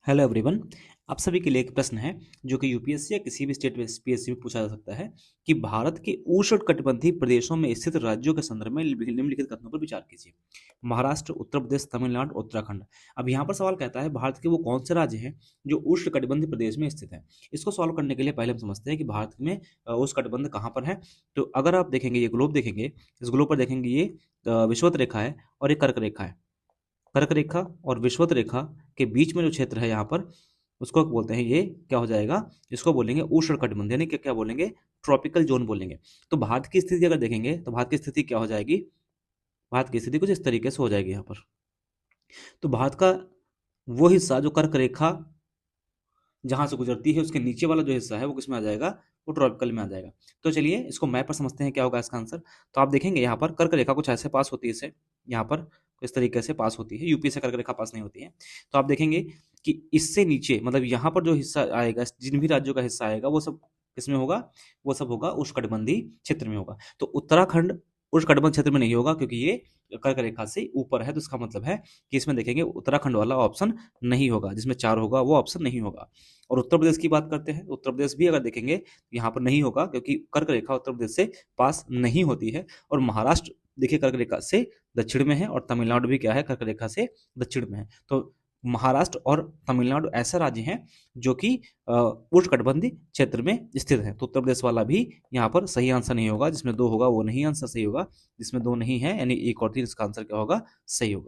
Hello everyone. आप सभी के लिए एक प्रश्न है जो कि यूपीएससी या किसी भी स्टेट पीएससी में पूछा जा सकता है कि भारत के उष्णकटिबंधीय प्रदेशों में स्थित राज्यों के संदर्भ में निम्नलिखित कथनों पर विचार कीजिए। महाराष्ट्र, उत्तर प्रदेश, तमिलनाडु, उत्तराखंड। अब यहाँ पर सवाल कहता है भारत के वो कौन से राज्य हैं जो उष्णकटिबंधीय प्रदेश में स्थित है। इसको सॉल्व करने के लिए पहले हम समझते हैं कि भारत में उष्णकटिबंध कहाँ पर है। तो अगर आप देखेंगे, ये ग्लोब देखेंगे, इस ग्लोब पर देखेंगे, ये विषुवत रेखा है और ये कर्क रेखा है। कर्क रेखा और विषुवत रेखा के बीच में जो क्षेत्र है यहाँ पर, उसको बोलते हैं, ये क्या हो जाएगा, इसको बोलेंगे उष्णकटिबंध, यानी कि क्या बोलेंगे, ट्रॉपिकल जोन बोलेंगे। तो भारत की स्थिति अगर देखेंगे तो भारत की स्थिति क्या हो जाएगी, भारत की स्थिति कुछ इस तरीके से हो जाएगी यहाँ पर। तो भारत का वो हिस्सा जो कर्क रेखा जहां से गुजरती है, उसके नीचे वाला जो हिस्सा है वो किसमें आ जाएगा, वो ट्रॉपिकल में आ जाएगा। तो चलिए इसको मैप पर समझते हैं क्या होगा इसका आंसर। तो आप देखेंगे यहाँ पर कर्क रेखा कुछ ऐसे पास होती है, इसे यहाँ पर इस तरीके से पास होती है। यूपी से कर्क रेखा पास नहीं होती है। तो आप देखेंगे कि इससे नीचे, मतलब यहाँ पर जो हिस्सा आएगा, जिन भी राज्यों का हिस्सा आएगा, वो सब किसमें होगा, वो सब होगा उष्णकटिबंधीय क्षेत्र में होगा। तो उत्तराखंड उष्णकटिबंध क्षेत्र में नहीं होगा क्योंकि ये कर्क रेखा से ऊपर है। तो इसका मतलब है कि इसमें देखेंगे उत्तराखंड वाला ऑप्शन नहीं होगा, जिसमें 4 होगा वो ऑप्शन नहीं होगा। और उत्तर प्रदेश की बात करते हैं, उत्तर प्रदेश भी अगर देखेंगे यहाँ पर नहीं होगा क्योंकि कर्क रेखा उत्तर प्रदेश से पास नहीं होती है। और महाराष्ट्र देखिए कर्क रेखा से दक्षिण में है, और तमिलनाडु भी क्या है, कर्क रेखा से दक्षिण में है। तो महाराष्ट्र और तमिलनाडु ऐसे राज्य हैं जो कि उष्णकटिबंधीय क्षेत्र में स्थित है। तो उत्तर प्रदेश वाला भी यहाँ पर सही आंसर नहीं होगा, जिसमें 2 होगा वो नहीं आंसर सही होगा, जिसमें 2 नहीं है यानी 1 और 3, इसका आंसर क्या होगा, सही होगा।